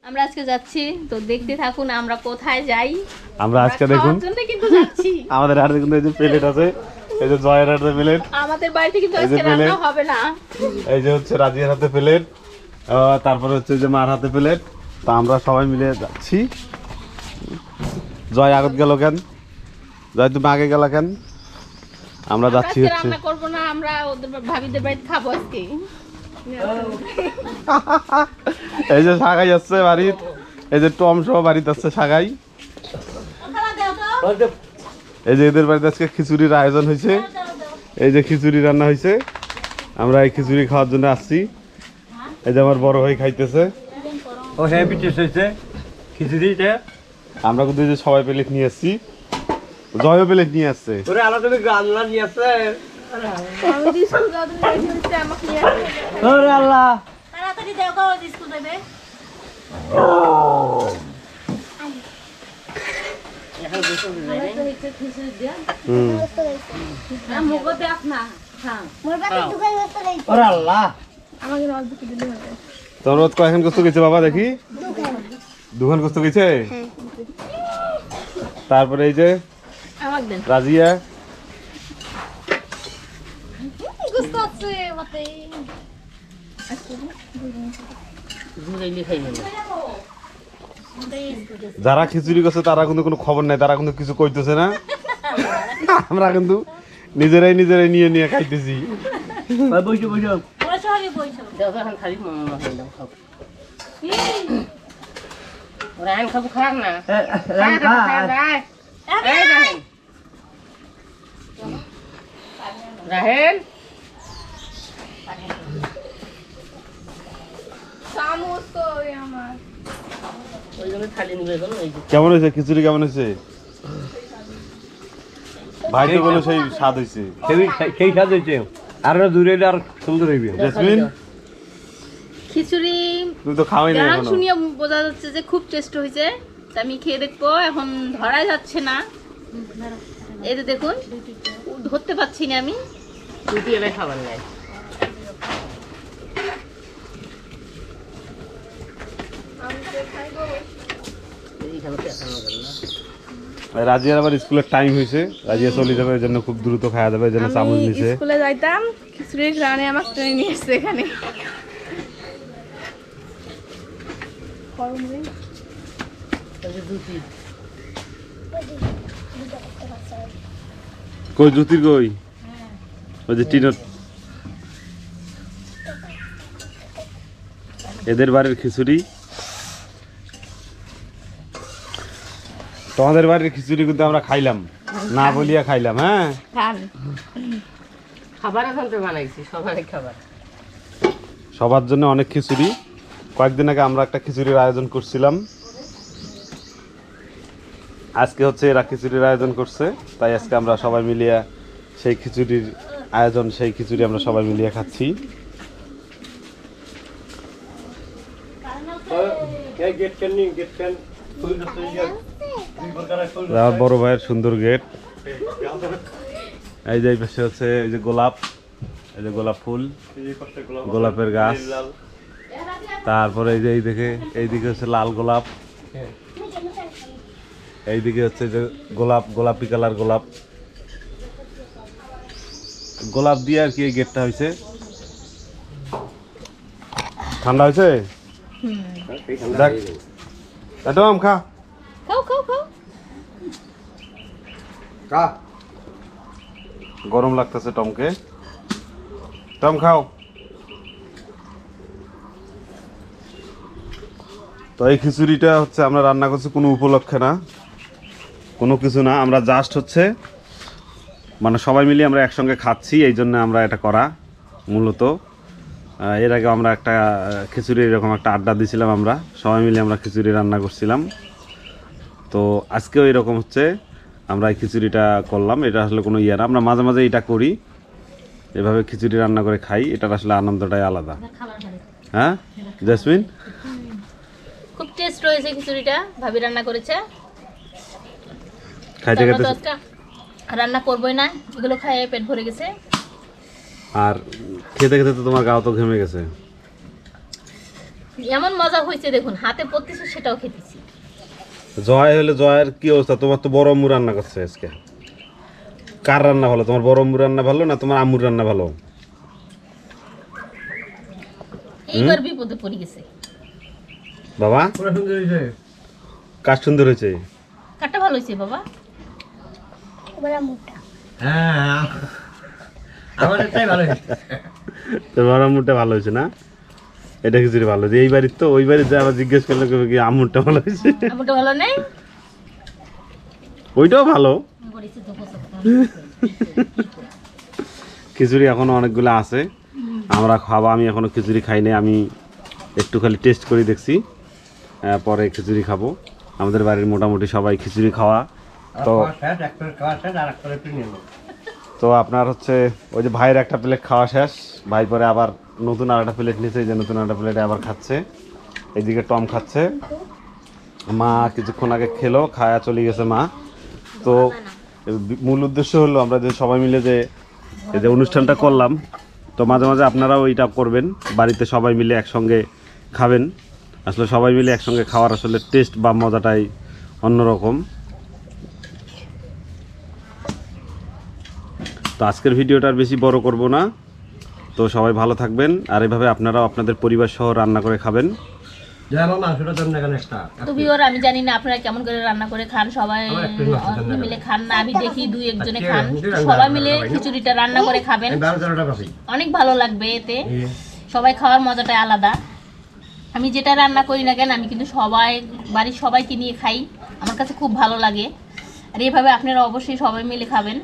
আমরা আজকে যাচ্ছি তো দেখতে থাকুন আমরা কোথায় যাই। আমরা আজকে দেখুন কিন্তু যাচ্ছি আমাদের হাতে কিন্তু এই যে প্লেট আছে, এই যে জয়ের হাতে প্লেট, আমাদের বাড়িতে কিন্তু আজকে রান্না হবে না। এই যে হচ্ছে রাজিয়ার হাতে প্লেট, তারপরে হচ্ছে যে মার হাতে প্লেট। তো আমরা সবাই মিলে যাচ্ছি। জয় আগত গেল কেন? জয় তুমি আগে গেল কেন? আমরা যাচ্ছি হচ্ছে রান্না করব না, আমরা ওদের ভাবিদের বাড়িতে খাবো আজকে। এই যে সাগাই আসছে বাড়ির, এই যে টম সহ বাড়িতে আসছে সাগাই। এই যে এদের বাড়িতে আজকে খিচুড়ির আয়োজন হয়েছে, এই যে খিচুড়ি রান্না হয়েছে, আমরা এই খিচুড়ি খাওয়ার জন্য আসছি। এই যে আমার বড় ভাই খাইতেছে। ও হ্যাঁ পিঠে হয়েছে খিচুড়িটা। আমরা কিন্তু এই যে সবাই প্লেট নিয়ে আসছি, জয়ও প্লেট নিয়ে আসছে। ওরে আলাদা রান্না নিয়ে আসছে। আমি স্কুল যাওয়ার জন্য রেডি হচ্ছে, আমাকে নিয়ে আসছে। ওরে আল্লাহ, তাড়াতাড়ি দেও গো, স্কুল যাবে। এখন গোসল দিবে তো হচ্ছে খিচুড়ি দিয়া। মুগো দেখ না, হ্যাঁ মোর বাড়ি দোকান করতে যাই। ওরে আল্লাহ, আমাকে অল্প কিছু দিলে হবে। তোর রোজ কয়খান কষ্ট গেছে বাবা দেখি? দুখান কষ্ট গেছে। তারপরে এই যে আমাকে দেন রাজিয়া, কষ্ট আছে মতে। যারা খিচুড়ি করছে তারা কিন্তু কোনো খবর নাই, তারা কিন্তু কিছু কইতেছে না। আমরা কিন্তু নিজেরাই নিয়ে নিয়ে খাইতেছি। বসো বসো। বসো আগে বসো। দাও এখন খালি মামা খাই দাও খাও। ওরা আইন খাবো খারাপ না। যায় এই রাহেন রাহেন চামচ তো আমার ওই জন্য থালি নিবে এখন। এই যে কেমন হয়েছে খিচুড়ি? কেমন হয়েছে ভাই? তো বলো সেই স্বাদ হয়েছে, সেই স্বাদ হয়েছে। আর দূরে আর সুন্দর হইবে। জেসমিন খিচুড়ি তুমি তো খাওয়াই না গান এখনো। শুনিয়ে বোঝা যাচ্ছে যে খুব টেস্ট হয়েছে। তা আমি খেয়ে দেখবো, এখন ধরা যাচ্ছে না। এই যে দেখুন, ধরতে পারছি না আমি। রুটি এলে খাবার নাই। এই খাবার তো এখন হবে না। রাজিয়ার আবার স্কুলের টাইম হয়েছে, রাজিয়া চলে যাবে, এই জন্য খুব দ্রুত খাওয়া যাবে, এই জন্য চামচ আমি নিছে। স্কুলে যাইতাম, খিচুড়ির গ্রানে আমার ট্রেন নিয়ে এসছে এখানে। এই যে রুটি কই জুতির কই? ওই যে টিনত। এদের বাড়ির খিচুড়ি, তোমাদের বাড়ির খিচুড়ি কিন্তু আমরা খাইলাম না বলিয়া খাইলাম। হ্যাঁ খাবার এখন তো বানাইছি সবারই খাবার। সবার জন্য অনেক খিচুড়ি। কয়েকদিন আগে আমরা একটা খিচুড়ির আয়োজন করছিলাম, আজকে হচ্ছে এরা খিচুড়ির আয়োজন করছে, তাই আজকে আমরা সবাই মিলিয়ে সেই খিচুড়ির আয়োজন, সেই খিচুড়ি আমরা সবাই মিলিয়ে খাচ্ছি। আমার বড় ভাইয়ের সুন্দর গেট। এই যে এই পাশে হচ্ছে এই যে গোলাপ, এই যে গোলাপ ফুল, গোলাপের গাছ। তারপরে এই যে এইদিকে হচ্ছে লাল গোলাপ, এইদিকে হচ্ছে যে গোলাপ, গোলাপি কালার গোলাপ। গোলাপ দিয়ে আর কি এই গেটটা হয়েছে। ঠান্ডা হয়েছে, দেখ একদম খা খাও খাও খাও। খা, গরম লাগতেছে টমকে। টম খাও। তো এই খিচুড়িটা হচ্ছে আমরা রান্না করছি কোনো উপলক্ষে না, কোনো কিছু না, আমরা জাস্ট হচ্ছে মানে সবাই মিলে আমরা একসঙ্গে খাচ্ছি, এই জন্য আমরা এটা করা মূলত। এর আগে আমরা একটা খিচুড়ি এরকম একটা আড্ডা দিয়েছিলাম, আমরা সবাই মিলে আমরা খিচুড়ি রান্না করছিলাম। তো আজকেও এরকম হচ্ছে আমরা এই খিচুড়িটা করলাম। এটা আসলে কোনো ইয়ে না, আমরা মাঝে মাঝে এটা করি, এভাবে খিচুড়ি রান্না করে খাই, এটার আসলে আনন্দটাই আলাদা। হ্যাঁ জেসমিন, খুব টেস্ট রয়েছে খিচুড়িটা, ভাবি রান্না করেছে। খাইতে আমরা খাইতে তো আজকে রান্না করবোই না, এগুলো খাইয়ে পেট ভরে গেছে। আর খেতে খেতে তো তোমার গাও তো ঘেমে গেছে। এমন মজা হয়েছে দেখুন, হাতে পড়তেছে সেটাও খেতেছি। জয় হলে জয়ের কি অবস্থা? তোমার তো বড় আম্মু রান্না করছে আজকে। কার রান্না ভালো, তোমার বড় আম্মুর রান্না ভালো না তোমার আম্মুর রান্না ভালো? এইবার বিপদে পড়ে গেছে। বাবা পুরো সুন্দর হয়েছে। কার সুন্দর হয়েছে? কাটটা ভালো হয়েছে বাবা। হ্যাঁ আমার এটাই ভালো হয়েছে। তোর বড় আম্মুরটা ভালো হয়েছে না? এটা খিচুড়ি ভালো হয়েছে। এই বাড়ির তো ওই বাড়ির যা আবার জিজ্ঞেস করলে কবে কি আম্মুরটা ভালো হয়েছে? আমারটা ভালো নেই, ওইটাও ভালো। বলেছে তো পছন্দ। খিচুড়ি এখনো অনেকগুলো আছে, আমরা খাবো। আমি এখনো খিচুড়ি খাইনি, আমি একটু খালি টেস্ট করে দেখছি, পরে খিচুড়ি খাবো। আমাদের বাড়ির মোটামুটি সবাই খিচুড়ি খাওয়া। তো তো আপনার হচ্ছে ওই যে ভাইয়ের একটা প্লেট খাওয়া শেষ, ভাই পরে আবার নতুন আর একটা প্লেট নিচ্ছে, এই যে নতুন একটা প্লেটে আবার খাচ্ছে। এইদিকে টম খাচ্ছে, মা কিছুক্ষণ আগে খেলো, খায়া চলে গেছে মা। তো মূল উদ্দেশ্য হলো আমরা যে সবাই মিলে যে এই যে অনুষ্ঠানটা করলাম, তো মাঝে মাঝে আপনারাও এইটা করবেন, বাড়িতে সবাই মিলে একসঙ্গে খাবেন। আসলে সবাই মিলে একসঙ্গে খাওয়ার আসলে টেস্ট বা মজাটাই অন্যরকম। তো আজকের ভিডিওটা আর বেশি বড় করব না, তো সবাই ভালো থাকবেন, আর এভাবে আপনারাও আপনাদের পরিবার সহ রান্না করে খাবেন। তো ভিউয়ার, আমি জানি না আপনারা কেমন করে রান্না করে খান, সবাই মিলে খান না, আমি দেখি দুই একজনে খান। সবাই মিলে খিচুড়িটা রান্না করে খাবেন, অনেক ভালো লাগবে। এতে সবাই খাওয়ার মজাটাই আলাদা। আমি যেটা রান্না করি না কেন, আমি কিন্তু সবাই বাড়ির সবাইকে নিয়ে খাই, আমার কাছে খুব ভালো লাগে। আর এইভাবে আপনারা অবশ্যই সবাই মিলে খাবেন।